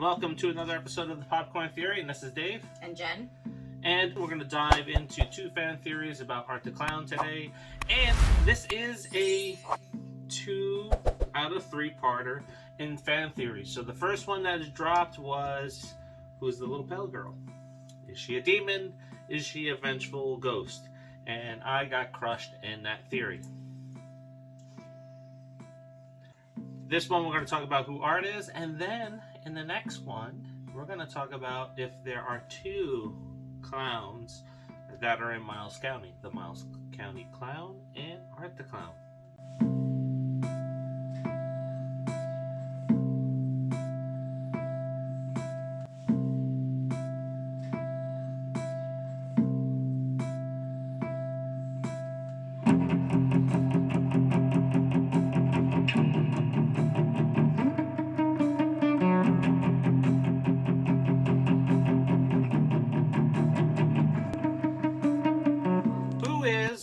Welcome to another episode of the Popcorn Theory, and this is Dave. And Jen. And we're going to dive into two fan theories about Art the Clown today. And this is a 2 out of 3-parter in fan theory. So the first one that is dropped was, who's the little pale girl? Is she a demon? Is she a vengeful ghost? And I got crushed in that theory. This one we're going to talk about who Art is, and then in the next one we're going to talk about if there are 2 clowns that are in Miles County. The Miles County Clown and Art the Clown.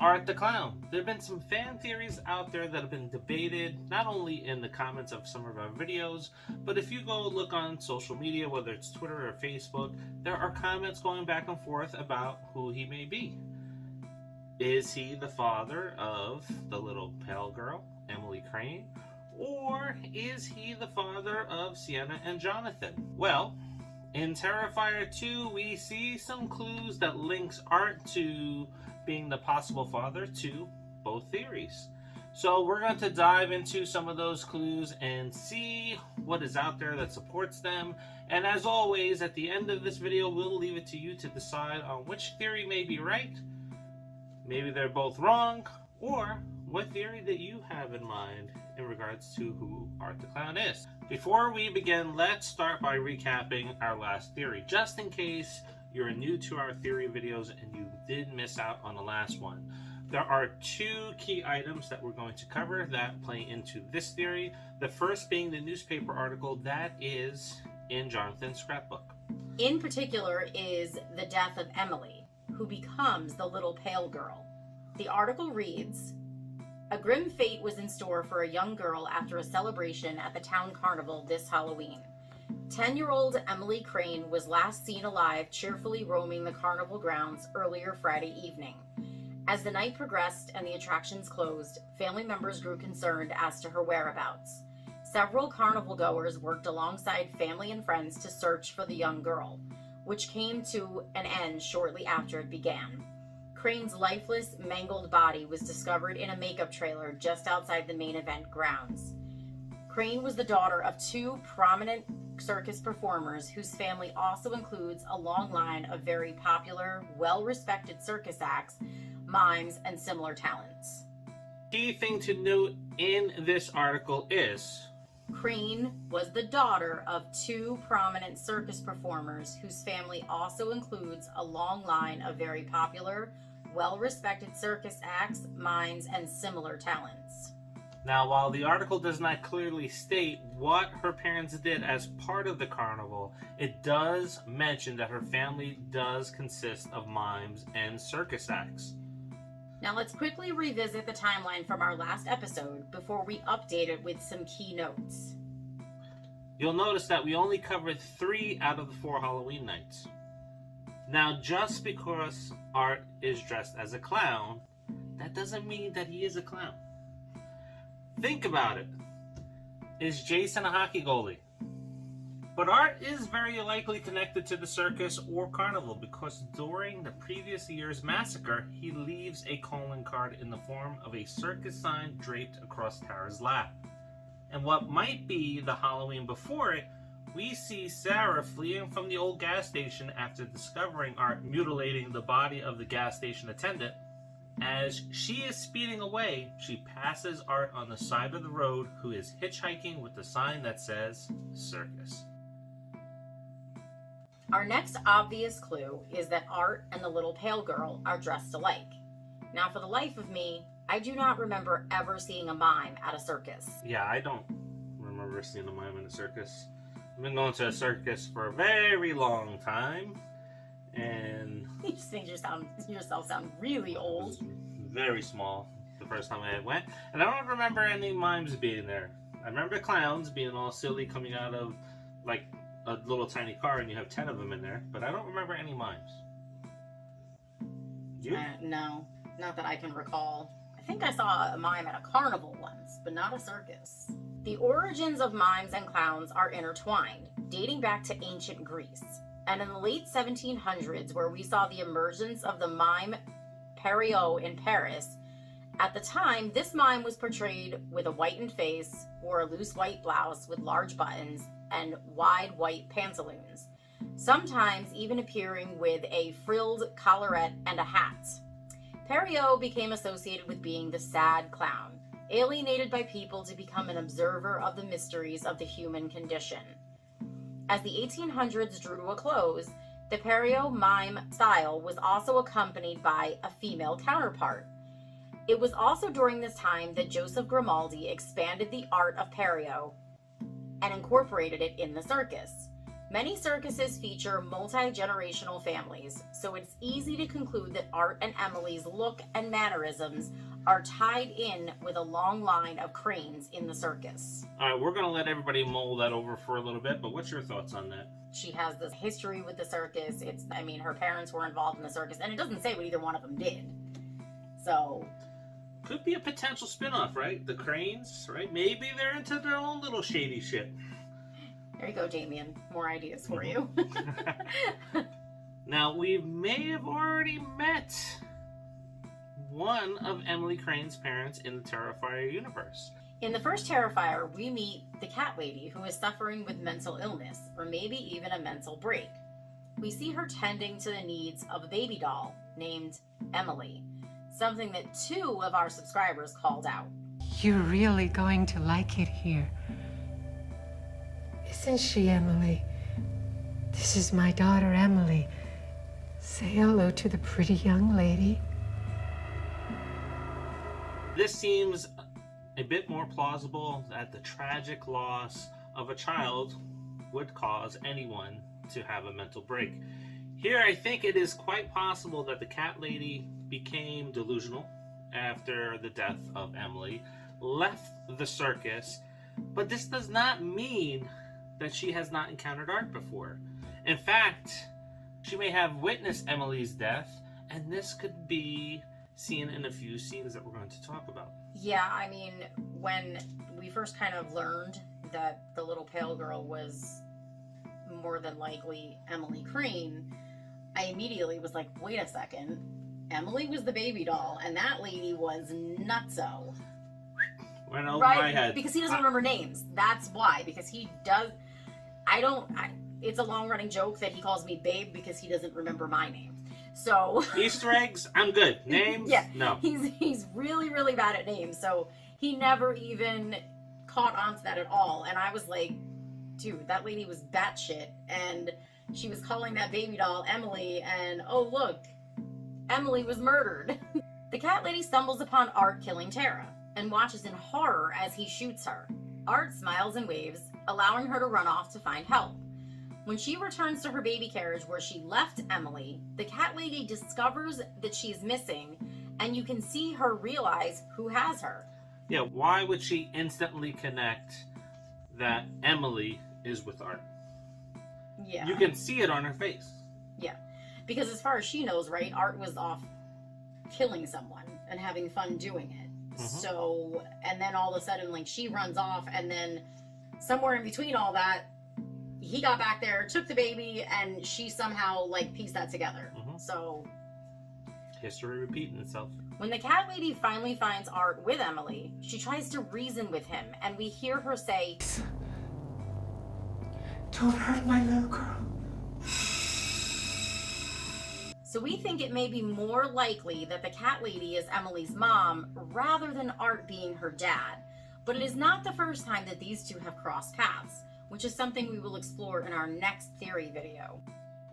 Art the Clown. There have been some fan theories out there that have been debated, not only in the comments of some of our videos, but if you go look on social media, whether it's Twitter or Facebook, there are comments going back and forth about who he may be. Is he the father of the little pale girl, Emily Crane? Or is he the father of Sienna and Jonathan? Well, in Terrifier 2, we see some clues that links Art to being the possible father to both theories. So we're going to dive into some of those clues and see what is out there that supports them. And as always, at the end of this video, we'll leave it to you to decide on which theory may be right, maybe they're both wrong, or what theory that you have in mind in regards to who Art the Clown is. Before we begin, let's start by recapping our last theory, just in case you're new to our theory videos and you did miss out on the last one. There are 2 key items that we're going to cover that play into this theory. The first being the newspaper article that is in Jonathan's scrapbook. In particular is the death of Emily, who becomes the little pale girl. The article reads, "A grim fate was in store for a young girl after a celebration at the town carnival this Halloween. 10-year-old Emily Crane was last seen alive, cheerfully roaming the carnival grounds earlier Friday evening. As the night progressed and the attractions closed, family members grew concerned as to her whereabouts. Several carnival goers worked alongside family and friends to search for the young girl, which came to an end shortly after it began. Crane's lifeless, mangled body was discovered in a makeup trailer just outside the main event grounds. Crane was the daughter of 2 prominent circus performers whose family also includes a long line of very popular, well-respected circus acts, mimes, and similar talents." Key thing to note in this article is Crane was the daughter of 2 prominent circus performers whose family also includes a long line of very popular, well-respected circus acts, mimes, and similar talents. Now, while the article does not clearly state what her parents did as part of the carnival, it does mention that her family does consist of mimes and circus acts. Now let's quickly revisit the timeline from our last episode before we update it with some key notes. You'll notice that we only covered 3 out of the 4 Halloween nights. Now, just because Art is dressed as a clown, that doesn't mean that he is a clown. Think about it. Is Jason a hockey goalie? But Art is very likely connected to the circus or carnival because during the previous year's massacre, he leaves a calling card in the form of a circus sign draped across Tara's lap. And what might be the Halloween before it, we see Sarah fleeing from the old gas station after discovering Art mutilating the body of the gas station attendant. As she is speeding away, she passes Art on the side of the road, who is hitchhiking with the sign that says Circus. Our next obvious clue is that Art and the little pale girl are dressed alike. Now, for the life of me, I do not remember ever seeing a mime at a circus. Yeah, I don't remember seeing a mime in a circus. I've been going to a circus for a very long time, and You just made yourself sound really old. Very small the first time I went, and I don't remember any mimes being there. I remember clowns being all silly coming out of like a little tiny car and you have 10 of them in there, but I don't remember any mimes. You? No, not that I can recall. I think I saw a mime at a carnival once, but not a circus. The origins of mimes and clowns are intertwined, dating back to ancient Greece. And in the late 1700s, where we saw the emergence of the mime Partenio in Paris, at the time, this mime was portrayed with a whitened face, wore a loose white blouse with large buttons, and wide white pantaloons, sometimes even appearing with a frilled collarette and a hat. Partenio became associated with being the sad clown, alienated by people to become an observer of the mysteries of the human condition. As the 1800s drew to a close, the Partenio mime style was also accompanied by a female counterpart. It was also during this time that Joseph Grimaldi expanded the art of Partenio and incorporated it in the circus. Many circuses feature multi-generational families, so it's easy to conclude that Art and Emily's look and mannerisms are tied in with a long line of cranes in the circus. All right, we're going to let everybody mull that over for a little bit, but what's your thoughts on that? She has this history with the circus. Her parents were involved in the circus, and it doesn't say what either one of them did. So... could be a potential spin-off, right? The cranes, right? Maybe they're into their own little shady shit. There you go, Damien. More ideas for you. Now, we may have already met one of Emily Crane's parents in the Terrifier universe. In the first Terrifier, we meet the cat lady who is suffering with mental illness, or maybe even a mental break. We see her tending to the needs of a baby doll named Emily, something that 2 of our subscribers called out. You're really going to like it here. Isn't she, Emily? This is my daughter, Emily. Say hello to the pretty young lady. This seems a bit more plausible that the tragic loss of a child would cause anyone to have a mental break. Here, I think it is quite possible that the cat lady became delusional after the death of Emily, left the circus, but this does not mean that she has not encountered Art before. In fact, she may have witnessed Emily's death, and this could be seen in a few scenes that we're going to talk about. Yeah, when we first kind of learned that the little pale girl was more than likely Emily Crane, I immediately was like, wait a second. Emily was the baby doll, and that lady was nutso. Went over my head. Because he doesn't remember names. That's why. Because he does... it's a long-running joke that he calls me babe because he doesn't remember my name. So... Easter eggs, I'm good. Names? Yeah. No. He's really, really bad at names. So he never even caught on to that at all. And I was like, dude, that lady was batshit. And she was calling that baby doll Emily. And, oh, look, Emily was murdered. The cat lady stumbles upon Art killing Tara and watches in horror as he shoots her. Art smiles and waves, allowing her to run off to find help. When she returns to her baby carriage where she left Emily, the cat lady discovers that she's missing, and you can see her realize who has her. Yeah, why would she instantly connect that Emily is with Art? Yeah. You can see it on her face. Yeah. Because as far as she knows, right, Art was off killing someone and having fun doing it. So, and then all of a sudden, like, she runs off, and then somewhere in between all that, he got back there, took the baby, and she somehow, like, pieced that together. So... history repeating itself. When the cat lady finally finds Art with Emily, she tries to reason with him, and we hear her say, Don't hurt my little girl. So we think it may be more likely that the cat lady is Emily's mom rather than Art being her dad. But it is not the first time that these two have crossed paths, which is something we will explore in our next theory video.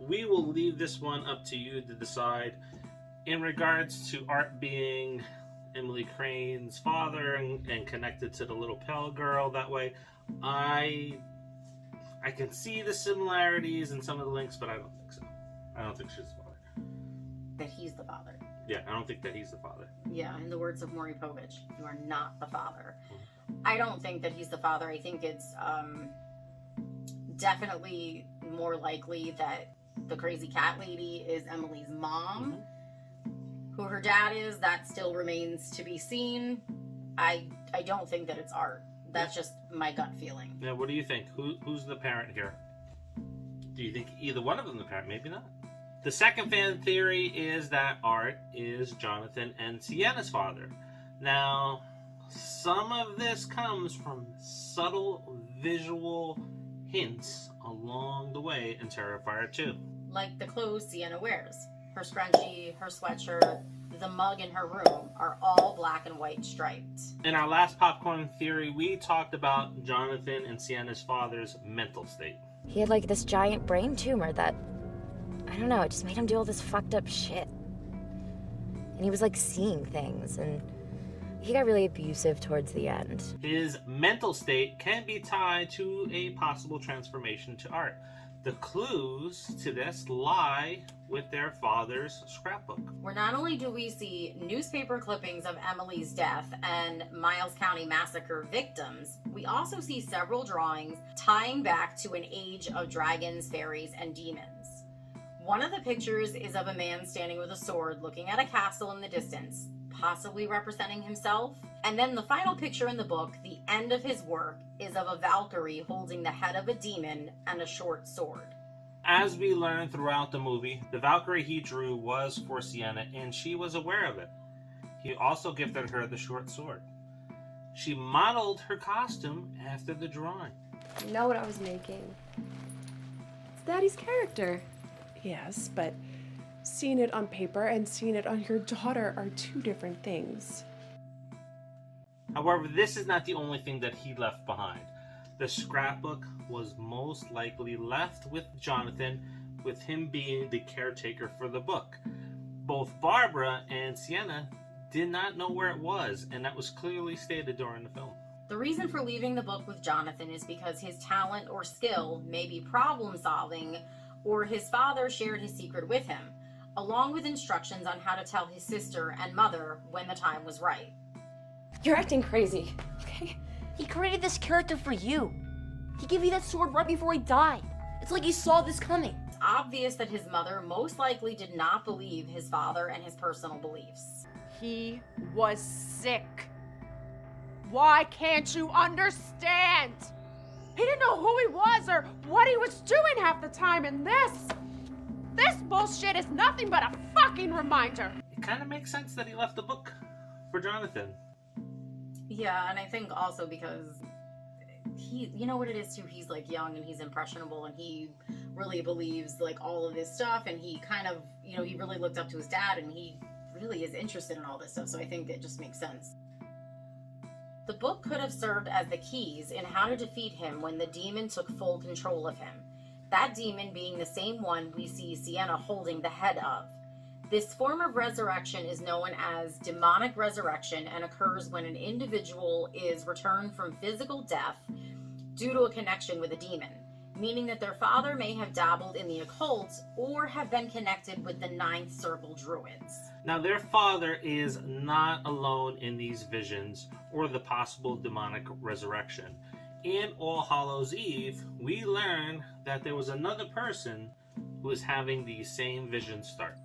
We will leave this one up to you to decide. In regards to Art being Emily Crane's father and connected to the little pale girl that way, I can see the similarities in some of the links, but I don't think so. I don't think she's the father. That he's the father. Yeah, I don't think that he's the father. Yeah, in the words of Maury Povich, you are not the father. I don't think that he's the father. I think it's definitely more likely that the crazy cat lady is Emily's mom. Who her dad is, that still remains to be seen. I don't think that it's Art. That's just my gut feeling. Yeah, what do you think? Who's the parent here? Do you think either one of them the parent? Maybe not. The second fan theory is that Art is Jonathan and Sienna's father. Now, some of this comes from subtle visual hints along the way in Terrifier 2. Like the clothes Sienna wears. Her scrunchie, her sweatshirt, the mug in her room are all black and white striped. In our last popcorn theory, we talked about Jonathan and Sienna's father's mental state. He had like this giant brain tumor that, I don't know, it just made him do all this fucked up shit. And he was like seeing things, and he got really abusive towards the end. His mental state can be tied to a possible transformation to Art. The clues to this lie with their father's scrapbook. Where not only do we see newspaper clippings of Emily's death and Miles County massacre victims, we also see several drawings tying back to an age of dragons, fairies, and demons. One of the pictures is of a man standing with a sword looking at a castle in the distance, possibly representing himself. And then the final picture in the book, the end of his work, is of a Valkyrie holding the head of a demon and a short sword. As we learn throughout the movie, the Valkyrie he drew was for Sienna, and she was aware of it. He also gifted her the short sword. She modeled her costume after the drawing. You know what I was making? It's Daddy's character. Yes, but seeing it on paper and seeing it on your daughter are two different things. However, this is not the only thing that he left behind. The scrapbook was most likely left with Jonathan, with him being the caretaker for the book. Both Barbara and Sienna did not know where it was, and that was clearly stated during the film. The reason for leaving the book with Jonathan is because his talent or skill may be problem solving, or his father shared his secret with him, along with instructions on how to tell his sister and mother when the time was right. You're acting crazy, okay? He created this character for you. He gave you that sword right before he died. It's like he saw this coming. It's obvious that his mother most likely did not believe his father and his personal beliefs. He was sick. Why can't you understand? He didn't know who he was or what he was doing half the time, and this bullshit is nothing but a fucking reminder. It kind of makes sense that he left the book for Jonathan. Yeah, and I think also because he, you know what it is too, he's like young and he's impressionable and he really believes like all of this stuff, and he kind of, you know, he really looked up to his dad and he really is interested in all this stuff, so I think it just makes sense. The book could have served as the keys in how to defeat him when the demon took full control of him. That demon being the same one we see Sienna holding the head of. This form of resurrection is known as demonic resurrection and occurs when an individual is returned from physical death due to a connection with a demon, meaning that their father may have dabbled in the occult or have been connected with the Ninth Circle Druids. Now, their father is not alone in these visions or the possible demonic resurrection. In All Hallows Eve, we learn that there was another person who is having these same visions start.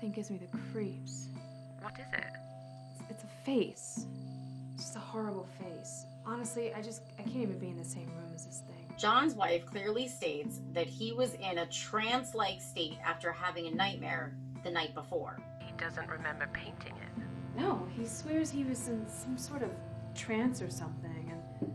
Thing gives me the creeps. What is it? It's a face. It's just a horrible face. Honestly, I can't even be in the same room as this thing. John's wife clearly states that he was in a trance-like state after having a nightmare the night before. He doesn't remember painting it. No, he swears he was in some sort of trance or something, and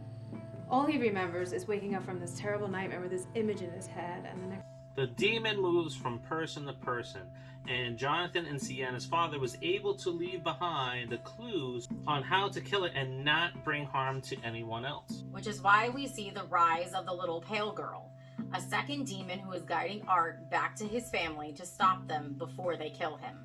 all he remembers is waking up from this terrible nightmare with this image in his head, and the next... The demon moves from person to person, and Jonathan and Sienna's father was able to leave behind the clues on how to kill it and not bring harm to anyone else. Which is why we see the rise of the little pale girl, a second demon who is guiding Art back to his family to stop them before they kill him.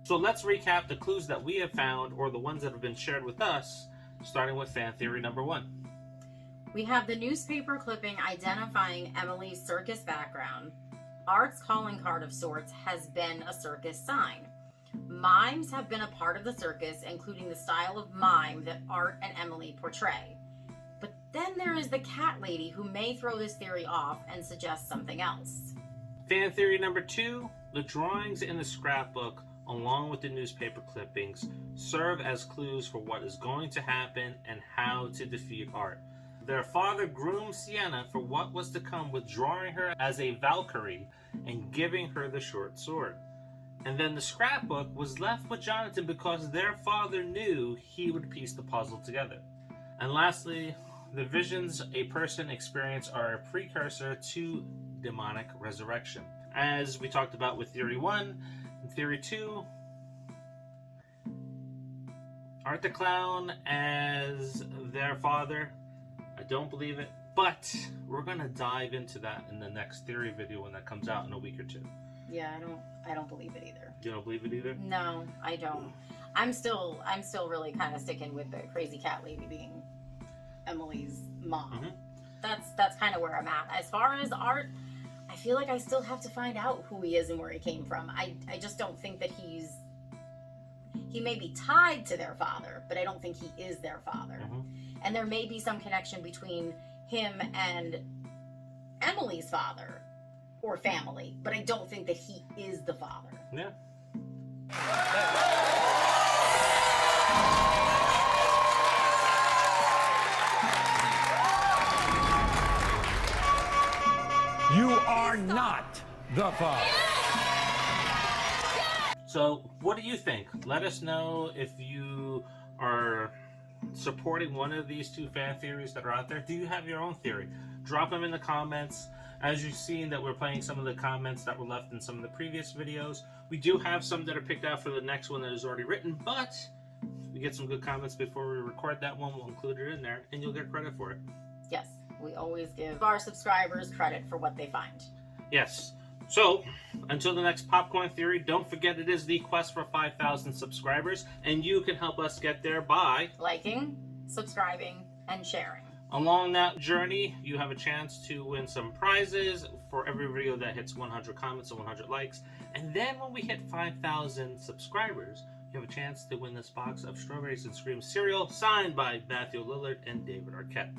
So let's recap the clues that we have found, or the ones that have been shared with us, starting with fan theory number 1. We have the newspaper clipping identifying Emily's circus background. Art's calling card of sorts has been a circus sign. Mimes have been a part of the circus, including the style of mime that Art and Emily portray. But Then there is the cat lady who may throw this theory off and suggest something else. Fan theory number 2, the drawings in the scrapbook, along with the newspaper clippings, serve as clues for what is going to happen and how to defeat Art. Their father groomed Sienna for what was to come with drawing her as a Valkyrie and giving her the short sword. And then the scrapbook was left with Jonathan because their father knew he would piece the puzzle together. And lastly, the visions a person experiences are a precursor to demonic resurrection. As we talked about with Theory 1 and Theory 2, Art the Clown as their father, I don't believe it, but we're going to dive into that in the next theory video when that comes out in a week or 2. Yeah, I don't believe it either. You don't believe it either? No, I don't. I'm still really kind of sticking with the crazy cat lady being Emily's mom. That's kind of where I'm at. As far as Art, I feel like I still have to find out who he is and where he came from. I just don't think that he may be tied to their father, but I don't think he is their father. And there may be some connection between him and Emily's father or family, but I don't think that he is the father. Yeah. You are not the father. So, what do you think? Let us know if you are supporting one of these 2 fan theories that are out there. Do you have your own theory? Drop them in the comments. As you've seen that we're playing some of the comments that were left in some of the previous videos. We do have some that are picked out for the next one that is already written, but we get some good comments before we record that one. We'll include it in there, and you'll get credit for it. Yes, we always give our subscribers credit for what they find. Yes. So, until the next Popcorn Theory, don't forget it is the quest for 5,000 subscribers, and you can help us get there by liking, subscribing, and sharing. Along that journey, you have a chance to win some prizes for every video that hits 100 comments and 100 likes. And then when we hit 5,000 subscribers, you have a chance to win this box of Strawberries and Scream cereal signed by Matthew Lillard and David Arquette.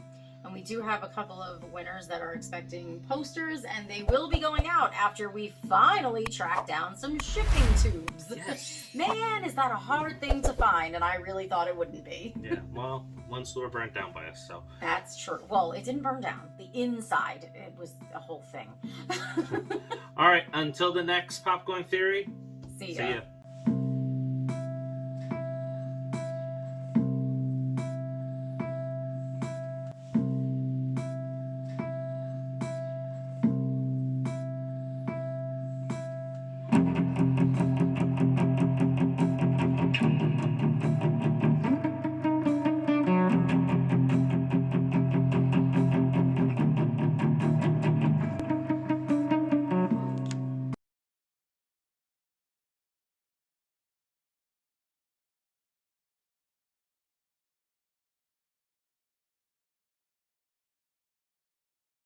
And we do have a couple of winners that are expecting posters, and they will be going out after we finally track down some shipping tubes. Yes. Man, is that a hard thing to find, and I really thought it wouldn't be. Yeah, well, one store burnt down by us, so. That's true. Well, it didn't burn down. The inside, it was a whole thing. All right, until the next Popcorn Theory, See ya. See ya.